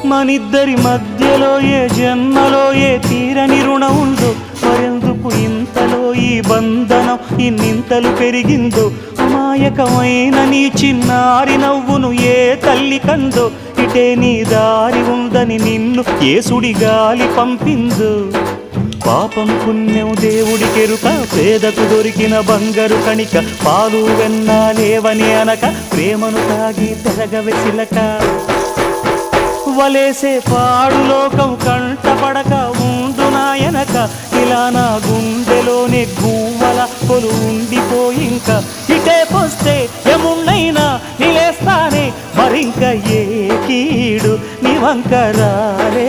మనిద్దరి మధ్యలో ఏ జన్మలో ఏ తీరని రుణం ఉందో, మరెందుకు ఇంతలో ఈ బంధనం ఇన్నింతలు పెరిగిందో, అమాయకమైన నీ చిన్నారి నవ్వును ఏ తల్లి కందో, ఇటే నీ దారి ఉందని నిన్ను ఏ సుడిగాలి పంపిందో. పాపం పుణ్యం దేవుడికెరుక, పేదకు దొరికిన బంగారు కణిక, పాలు వెన్నా లేవని అనక ప్రేమను తాగి తెరగవె చిలక. వలేసే పాడు లోకం కంటపడక ఉండు నాయనక, ఇలా నా గుండెలోనే గువ్వల కొలు ఉండిపోయింక. ఇటే పోస్తే ఎమున్నైనా నిలేస్తానే, మరింక ఏ కీడు నీ వంక రాలే.